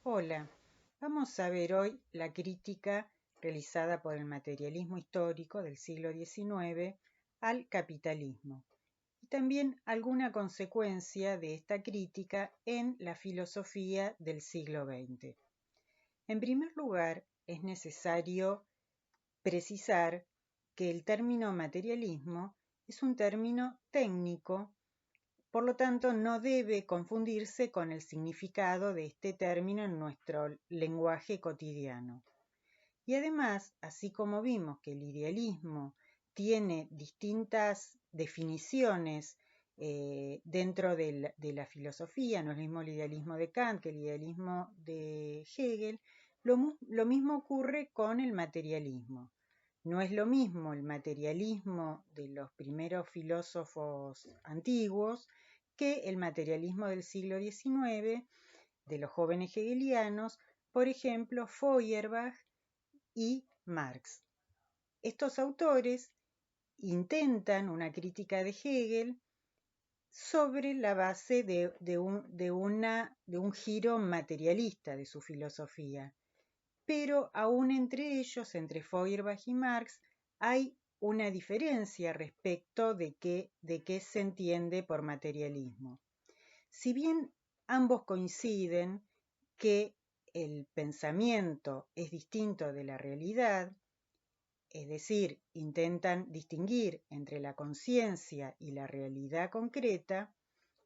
Hola, vamos a ver hoy la crítica realizada por el materialismo histórico del siglo XIX al capitalismo y también alguna consecuencia de esta crítica en la filosofía del siglo XX. En primer lugar, es necesario precisar que el término materialismo es un término técnico. Por lo tanto, no debe confundirse con el significado de este término en nuestro lenguaje cotidiano. Y además, así como vimos que el idealismo tiene distintas definiciones dentro de la filosofía, no es el mismo el idealismo de Kant que el idealismo de Hegel, lo mismo ocurre con el materialismo. No es lo mismo el materialismo de los primeros filósofos antiguos que el materialismo del siglo XIX, de los jóvenes hegelianos, por ejemplo, Feuerbach y Marx. Estos autores intentan una crítica de Hegel sobre la base de un giro materialista de su filosofía. Pero aún entre ellos, entre Feuerbach y Marx, hay una diferencia respecto de qué se entiende por materialismo. Si bien ambos coinciden que el pensamiento es distinto de la realidad, es decir, intentan distinguir entre la conciencia y la realidad concreta,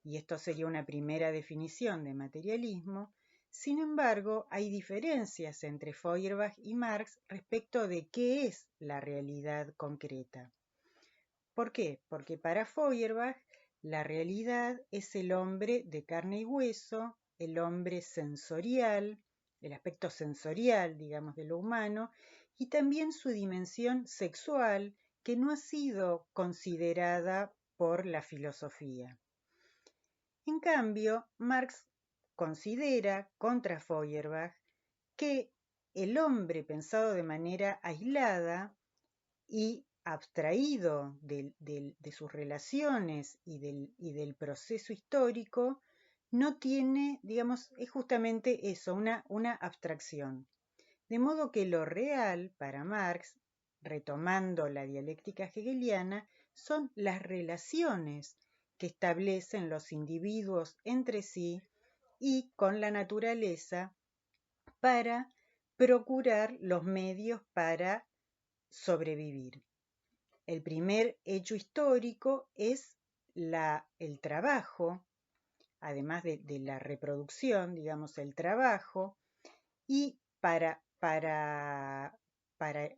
y esto sería una primera definición de materialismo. Sin embargo, hay diferencias entre Feuerbach y Marx respecto de qué es la realidad concreta. ¿Por qué? Porque para Feuerbach la realidad es el hombre de carne y hueso, el hombre sensorial, el aspecto sensorial, digamos, de lo humano, y también su dimensión sexual, que no ha sido considerada por la filosofía. En cambio, Marx considera, contra Feuerbach, que el hombre pensado de manera aislada y abstraído de sus relaciones y del proceso histórico, no tiene, digamos, es justamente eso, una abstracción. De modo que lo real para Marx, retomando la dialéctica hegeliana, son las relaciones que establecen los individuos entre sí y con la naturaleza para procurar los medios para sobrevivir. El primer hecho histórico es el trabajo, además de la reproducción, digamos, el trabajo, y para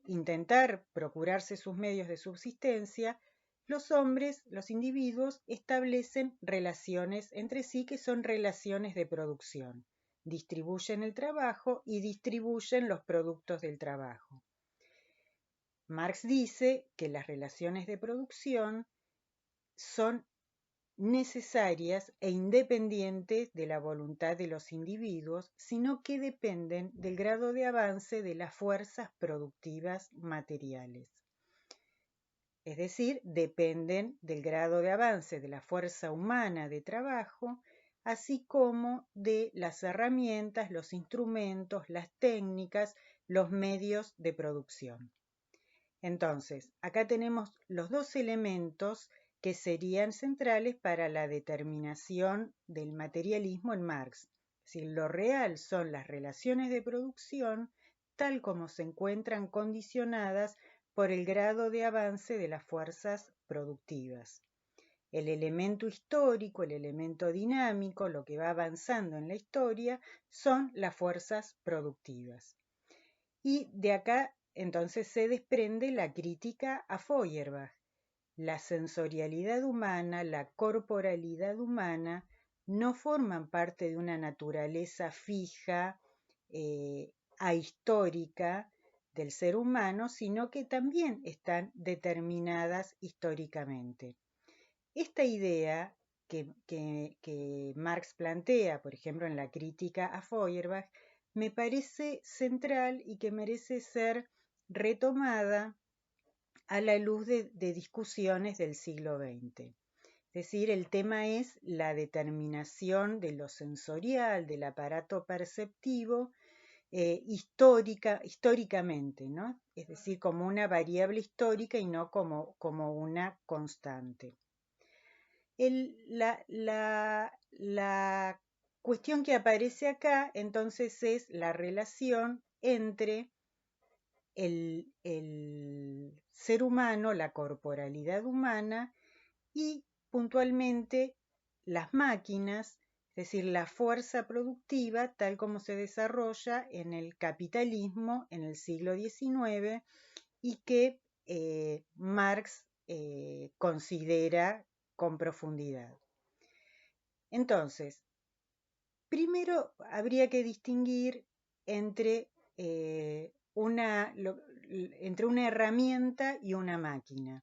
intentar procurarse sus medios de subsistencia, los hombres, los individuos, establecen relaciones entre sí que son relaciones de producción. Distribuyen el trabajo y distribuyen los productos del trabajo. Marx dice que las relaciones de producción son necesarias e independientes de la voluntad de los individuos, sino que dependen del grado de avance de las fuerzas productivas materiales. Es decir, dependen del grado de avance de la fuerza humana de trabajo, así como de las herramientas, los instrumentos, las técnicas, los medios de producción. Entonces, acá tenemos los dos elementos que serían centrales para la determinación del materialismo en Marx. Es decir, lo real son las relaciones de producción tal como se encuentran condicionadas por el grado de avance de las fuerzas productivas. El elemento histórico, el elemento dinámico, lo que va avanzando en la historia, son las fuerzas productivas. Y de acá entonces se desprende la crítica a Feuerbach. La sensorialidad humana, la corporalidad humana, no forman parte de una naturaleza fija, ahistórica del ser humano, sino que también están determinadas históricamente. Esta idea que Marx plantea, por ejemplo, en la crítica a Feuerbach, me parece central y que merece ser retomada a la luz de discusiones del siglo XX. Es decir, el tema es la determinación de lo sensorial, del aparato perceptivo, históricamente, ¿no? Es decir, como una variable histórica y no como una constante. La cuestión que aparece acá, entonces, es la relación entre el ser humano, la corporalidad humana y puntualmente las máquinas, es decir, la fuerza productiva tal como se desarrolla en el capitalismo en el siglo XIX y que Marx considera con profundidad. Entonces, primero habría que distinguir entre, entre una herramienta y una máquina.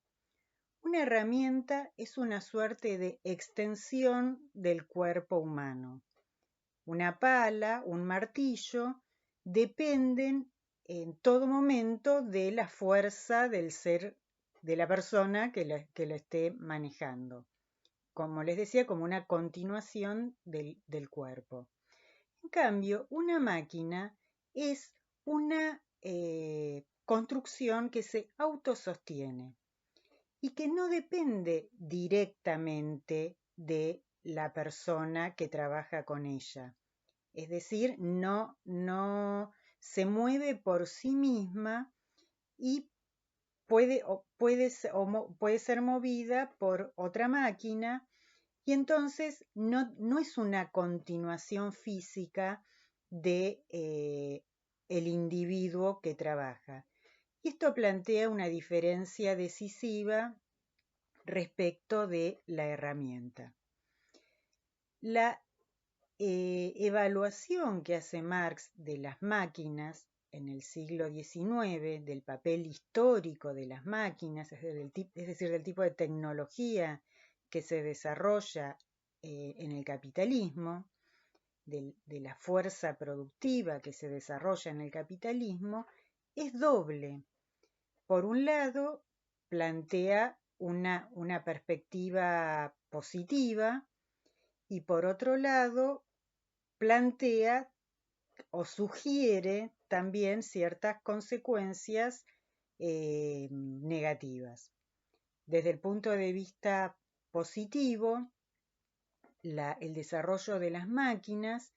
Una herramienta es una suerte de extensión del cuerpo humano. Una pala, un martillo, dependen en todo momento de la fuerza del ser, de la persona que la esté manejando. Como les decía, como una continuación del cuerpo. En cambio, una máquina es una construcción que se autosostiene y que no depende directamente de la persona que trabaja con ella. Es decir, no se mueve por sí misma y puede ser movida por otra máquina, y entonces no es una continuación física de el individuo que trabaja. Y esto plantea una diferencia decisiva respecto de la herramienta. La evaluación que hace Marx de las máquinas en el siglo XIX, del papel histórico de las máquinas, es decir, del tipo de tecnología que se desarrolla en el capitalismo, de la fuerza productiva que se desarrolla en el capitalismo, es doble. Por un lado, plantea una perspectiva positiva y por otro lado, plantea o sugiere también ciertas consecuencias negativas. Desde el punto de vista positivo, el desarrollo de las máquinas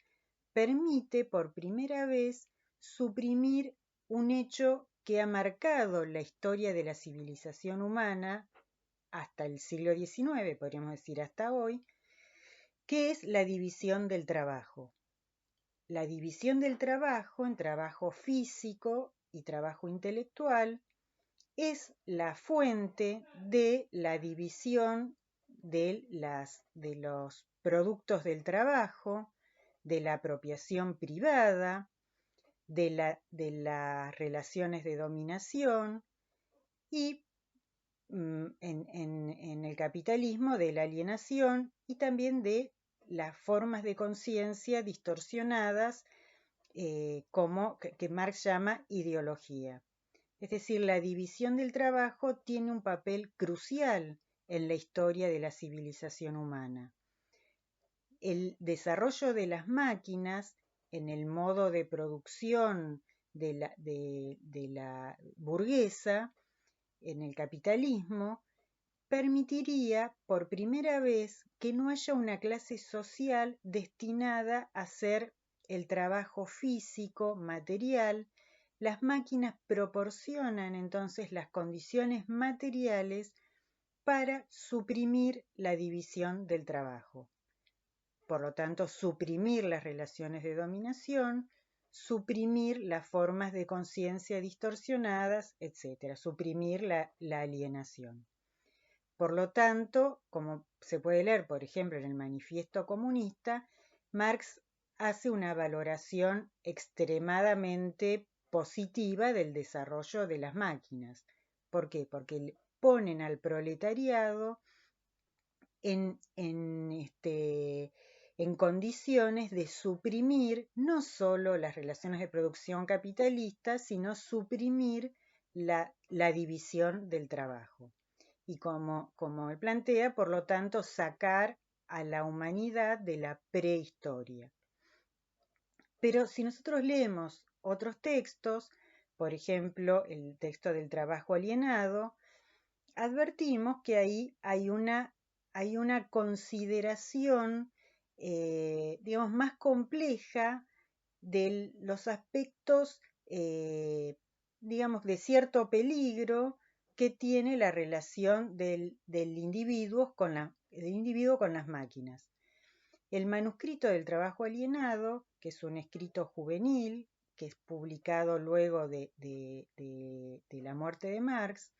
permite por primera vez suprimir un hecho que ha marcado la historia de la civilización humana hasta el siglo XIX, podríamos decir hasta hoy, que es la división del trabajo. La división del trabajo en trabajo físico y trabajo intelectual es la fuente de la división de los productos del trabajo, de la apropiación privada, de las relaciones de dominación y en el capitalismo de la alienación y también de las formas de conciencia distorsionadas que Marx llama ideología. Es decir, la división del trabajo tiene un papel crucial en la historia de la civilización humana. El desarrollo de las máquinas en el modo de producción de la burguesa, en el capitalismo, permitiría por primera vez que no haya una clase social destinada a hacer el trabajo físico, material. Las máquinas proporcionan entonces las condiciones materiales para suprimir la división del trabajo. Por lo tanto, suprimir las relaciones de dominación, suprimir las formas de conciencia distorsionadas, etc., suprimir la alienación. Por lo tanto, como se puede leer, por ejemplo, en el Manifiesto Comunista, Marx hace una valoración extremadamente positiva del desarrollo de las máquinas. ¿Por qué? Porque ponen al proletariado en condiciones de suprimir no solo las relaciones de producción capitalistas, sino suprimir la división del trabajo. y como él plantea, por lo tanto, sacar a la humanidad de la prehistoria. Pero si nosotros leemos otros textos, por ejemplo, el texto del trabajo alienado, advertimos que ahí hay una consideración, digamos, más compleja de los aspectos, digamos, de cierto peligro que tiene la relación del individuo con las máquinas. El manuscrito del trabajo alienado, que es un escrito juvenil, que es publicado luego de la muerte de Marx,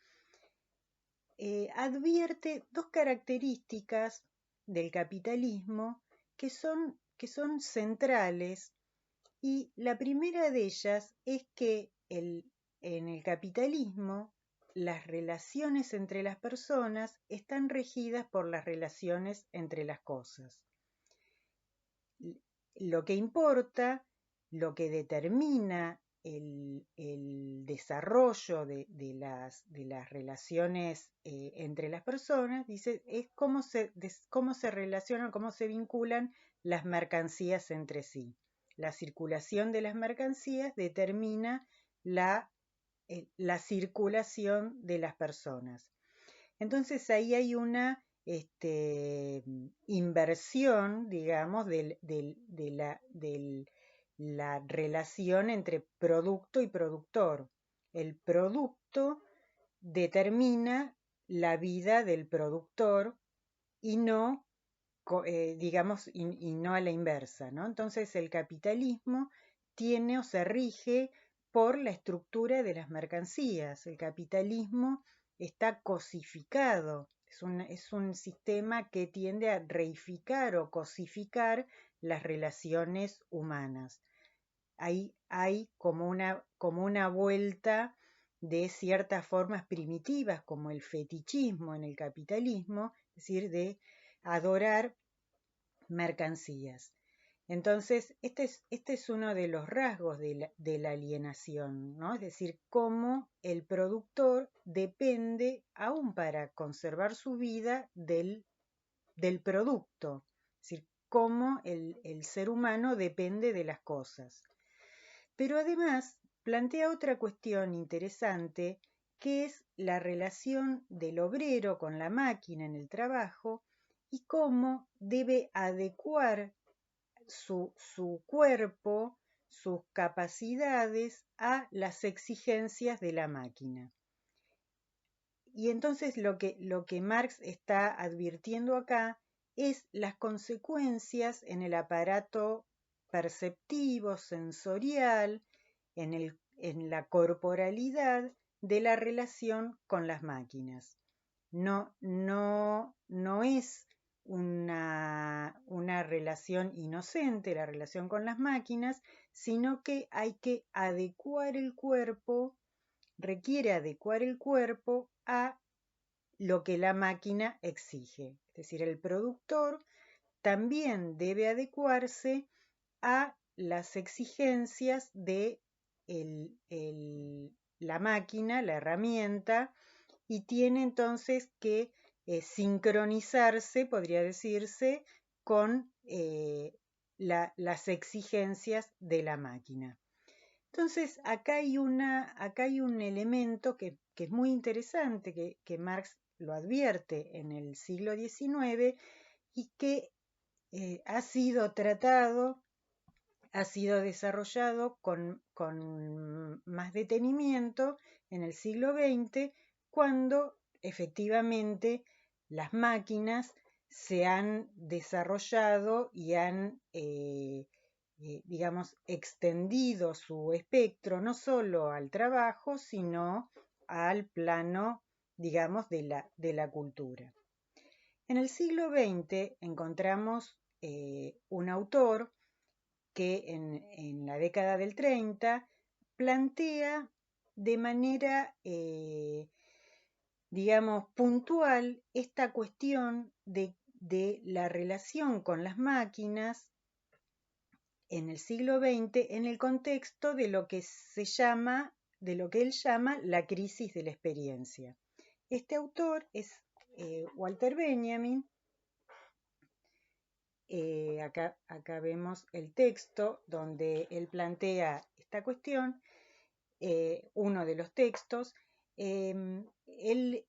advierte dos características del capitalismo que son centrales, y la primera de ellas es que en el capitalismo las relaciones entre las personas están regidas por las relaciones entre las cosas. Lo que importa, lo que determina el desarrollo de las relaciones entre las personas, dice, es cómo se relacionan, cómo se vinculan las mercancías entre sí. La circulación de las mercancías determina la circulación de las personas. Entonces ahí hay una inversión, digamos, de la relación entre producto y productor. El producto determina la vida del productor y no, digamos, y no a la inversa, ¿no? Entonces el capitalismo tiene o se rige por la estructura de las mercancías. El capitalismo está cosificado, es un sistema que tiende a reificar o cosificar las relaciones humanas. Ahí hay como una vuelta de ciertas formas primitivas, como el fetichismo en el capitalismo, es decir, de adorar mercancías. Entonces, este es uno de los rasgos de la alienación, ¿no? Es decir, cómo el productor depende, aún para conservar su vida, del producto. Es decir, cómo el ser humano depende de las cosas. Pero además plantea otra cuestión interesante, que es la relación del obrero con la máquina en el trabajo y cómo debe adecuar su cuerpo, sus capacidades a las exigencias de la máquina. Y entonces lo que Marx está advirtiendo acá es las consecuencias en el aparato perceptivo, sensorial, en la corporalidad de la relación con las máquinas. No es una relación inocente, la relación con las máquinas, sino que hay que adecuar el cuerpo, requiere adecuar el cuerpo a lo que la máquina exige. Es decir, el productor también debe adecuarse a las exigencias de la máquina, la herramienta, y tiene entonces que sincronizarse, podría decirse, con las exigencias de la máquina. Entonces, acá hay un elemento que es muy interesante, que Marx lo advierte en el siglo XIX y que ha sido tratado, ha sido desarrollado con más detenimiento en el siglo XX, cuando efectivamente las máquinas se han desarrollado y han, digamos, extendido su espectro no solo al trabajo, sino al plano, digamos, de la cultura. En el siglo XX encontramos un autor que en la década del 30 plantea de manera, digamos, puntual esta cuestión de la relación con las máquinas en el siglo XX en el contexto de lo que él llama la crisis de la experiencia. Este autor es Walter Benjamin. Acá vemos el texto donde él plantea esta cuestión, uno de los textos. Él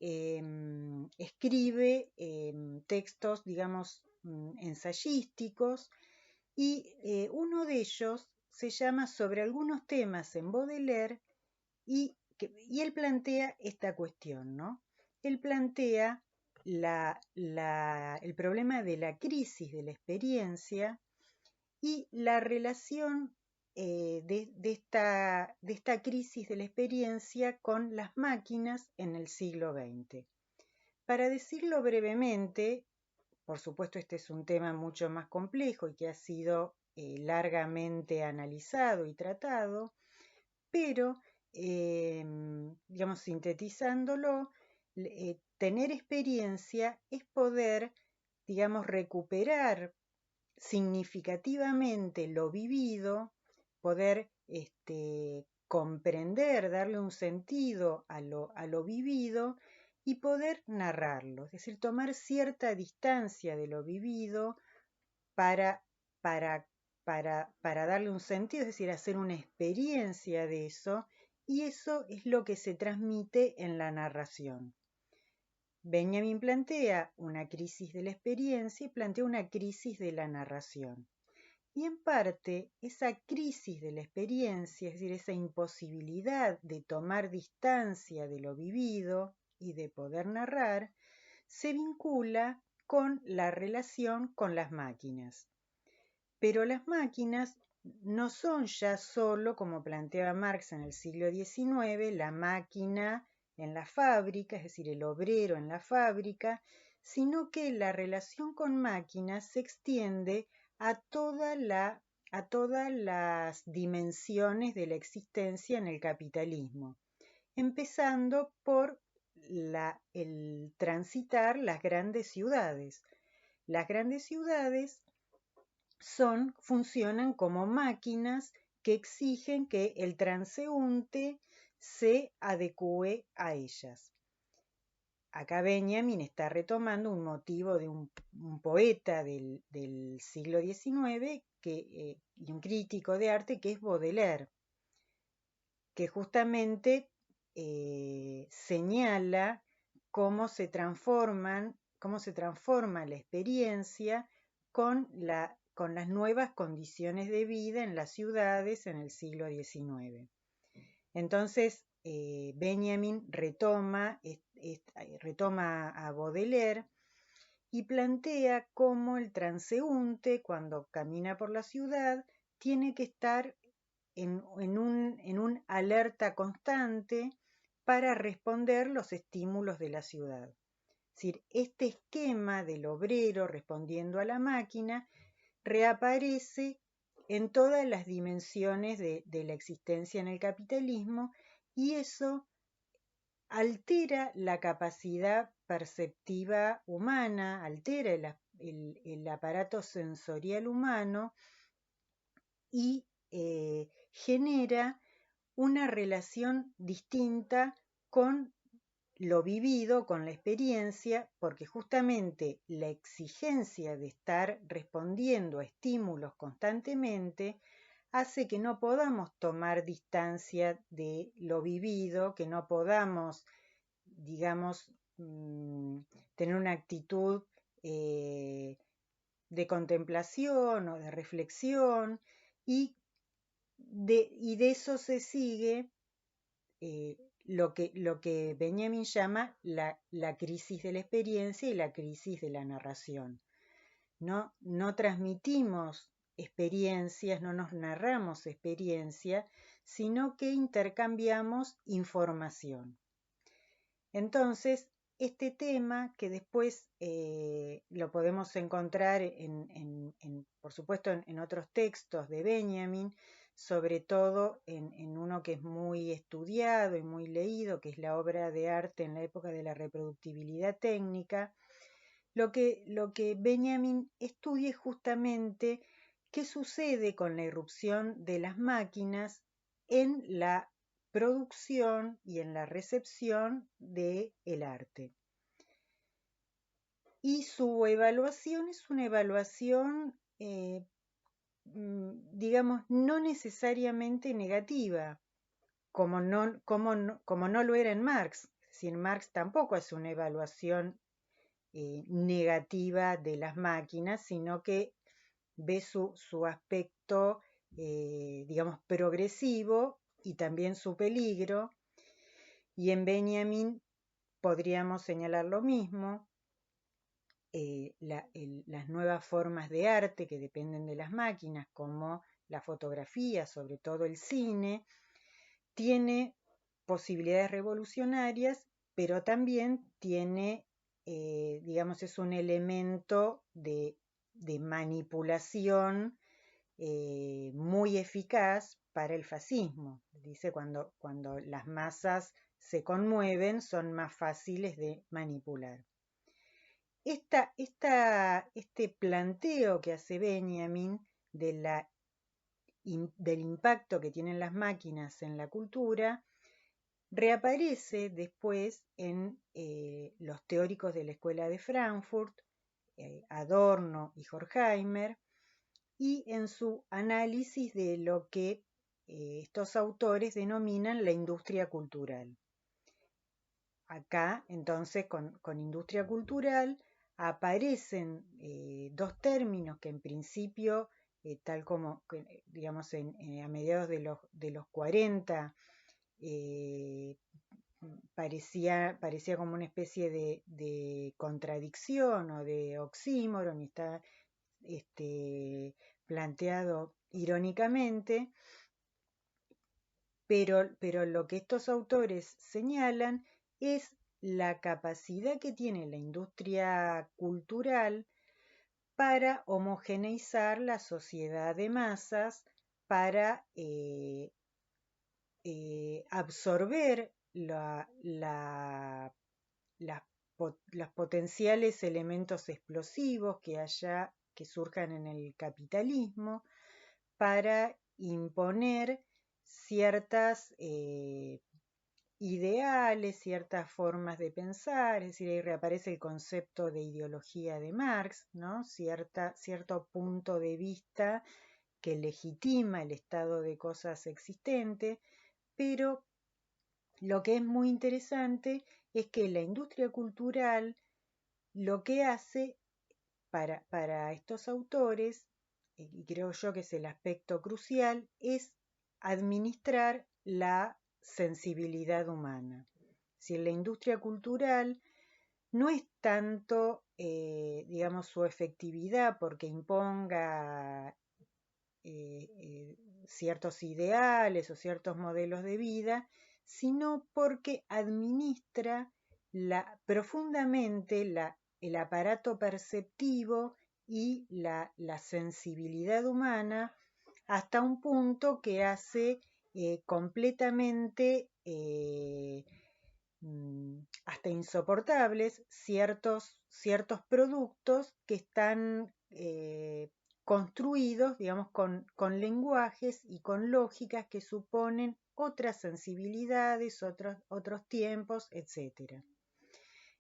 escribe textos, digamos, ensayísticos, y uno de ellos se llama Sobre algunos temas en Baudelaire, y él plantea esta cuestión, ¿no? Él plantea el problema de la crisis de la experiencia y la relación de esta crisis de la experiencia con las máquinas en el siglo XX. Para decirlo brevemente, por supuesto este es un tema mucho más complejo y que ha sido largamente analizado y tratado, pero, digamos, sintetizándolo, tener experiencia es poder, digamos, recuperar significativamente lo vivido, poder comprender, darle un sentido a lo vivido y poder narrarlo, es decir, tomar cierta distancia de lo vivido para, para, para darle un sentido, es decir, hacer una experiencia de eso, y eso es lo que se transmite en la narración. Benjamin plantea una crisis de la experiencia y plantea una crisis de la narración. Y en parte, esa crisis de la experiencia, es decir, esa imposibilidad de tomar distancia de lo vivido y de poder narrar, se vincula con la relación con las máquinas. Pero las máquinas no son ya solo, como planteaba Marx en el siglo XIX, la máquina en la fábrica, es decir, el obrero en la fábrica, sino que la relación con máquinas se extiende a todas las dimensiones de la existencia en el capitalismo, empezando por el transitar las grandes ciudades. Las grandes ciudades funcionan como máquinas que exigen que el transeúnte se adecue a ellas. Acá Benjamin está retomando un motivo de un poeta del siglo XIX y un crítico de arte que es Baudelaire, que justamente señala cómo se transforma la experiencia con las nuevas condiciones de vida en las ciudades en el siglo XIX. Entonces, Benjamin retoma a Baudelaire y plantea cómo el transeúnte, cuando camina por la ciudad, tiene que estar en un alerta constante para responder los estímulos de la ciudad. Es decir, este esquema del obrero respondiendo a la máquina reaparece en todas las dimensiones de la existencia en el capitalismo, y eso altera la capacidad perceptiva humana, altera el aparato sensorial humano y genera una relación distinta con lo vivido, con la experiencia, porque justamente la exigencia de estar respondiendo a estímulos constantemente hace que no podamos tomar distancia de lo vivido, que no podamos, digamos, tener una actitud de contemplación o de reflexión, y de eso se sigue lo que Benjamin llama la crisis de la experiencia y la crisis de la narración. No transmitimos experiencias, no nos narramos experiencia, sino que intercambiamos información. Entonces, este tema, que después lo podemos encontrar por supuesto en otros textos de Benjamin, sobre todo en uno que es muy estudiado y muy leído, que es la obra de arte en la época de la reproductibilidad técnica, lo que Benjamin estudia es justamente qué sucede con la irrupción de las máquinas en la producción y en la recepción del arte. Y su evaluación es una evaluación, digamos, no necesariamente negativa, como no lo era en Marx. Si en Marx tampoco es una evaluación negativa de las máquinas, sino que ve su aspecto, digamos, progresivo y también su peligro. Y en Benjamin podríamos señalar lo mismo. Las nuevas formas de arte que dependen de las máquinas, como la fotografía, sobre todo el cine, tiene posibilidades revolucionarias, pero también tiene, digamos, es un elemento de manipulación muy eficaz para el fascismo. Dice, cuando las masas se conmueven, son más fáciles de manipular. Este planteo que hace Benjamin del impacto que tienen las máquinas en la cultura reaparece después en los teóricos de la Escuela de Frankfurt, Adorno y Horkheimer, y en su análisis de lo que estos autores denominan la industria cultural. Acá, entonces, con industria cultural aparecen dos términos que en principio, tal como, digamos, a mediados de los 40, parecía como una especie de contradicción o de oxímoron, y está planteado irónicamente, pero lo que estos autores señalan es la capacidad que tiene la industria cultural para homogeneizar la sociedad de masas, para absorber los potenciales elementos explosivos que surjan en el capitalismo, para imponer ciertas ideales, ciertas formas de pensar. Es decir, ahí reaparece el concepto de ideología de Marx, ¿no? Cierto punto de vista que legitima el estado de cosas existente, pero lo que es muy interesante es que la industria cultural lo que hace para estos autores, y creo yo que es el aspecto crucial, es administrar la sensibilidad humana. Si la industria cultural no es tanto, digamos, su efectividad porque imponga ciertos ideales o ciertos modelos de vida, sino porque administra profundamente el aparato perceptivo y la sensibilidad humana hasta un punto que hace completamente hasta insoportables ciertos productos que están construidos, digamos, con lenguajes y con lógicas que suponen otras sensibilidades, otros tiempos, etc.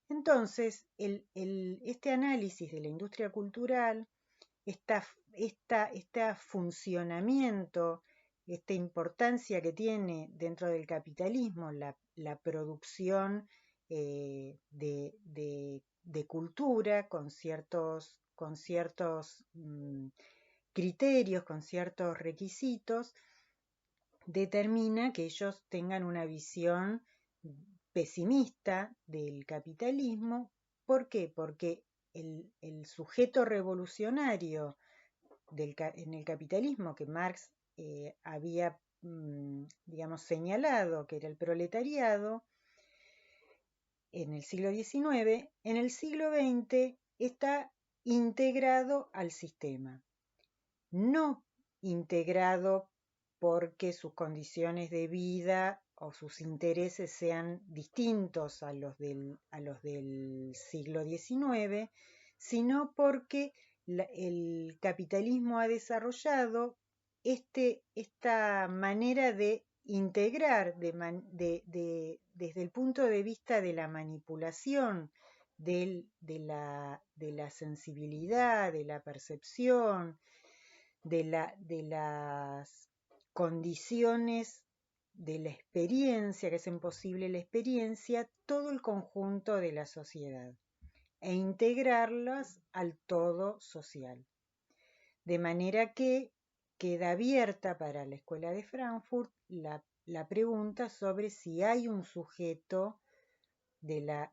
Entonces, este análisis de la industria cultural, este funcionamiento, esta importancia que tiene dentro del capitalismo la producción de cultura con ciertos criterios, con ciertos requisitos, determina que ellos tengan una visión pesimista del capitalismo. ¿Por qué? Porque el sujeto revolucionario en el capitalismo que Marx había, digamos, señalado, que era el proletariado, en el siglo XIX, en el siglo XX está integrado al sistema. No integrado porque sus condiciones de vida o sus intereses sean distintos a los del siglo XIX, sino porque el capitalismo ha desarrollado esta manera de integrar desde el punto de vista de la manipulación, de la sensibilidad, de la percepción, de las condiciones de la experiencia, que hacen posible la experiencia, todo el conjunto de la sociedad e integrarlas al todo social. De manera que queda abierta para la Escuela de Frankfurt la pregunta sobre si hay un sujeto de la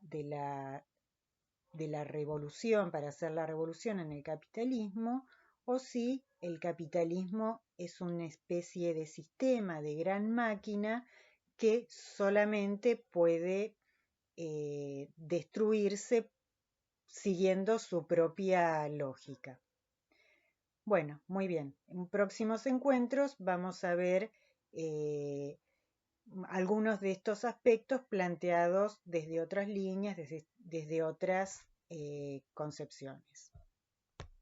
revolución, para hacer la revolución en el capitalismo, o si el capitalismo es una especie de sistema, de gran máquina, que solamente puede destruirse siguiendo su propia lógica. Bueno, muy bien. En próximos encuentros vamos a ver algunos de estos aspectos planteados desde otras líneas, desde otras concepciones.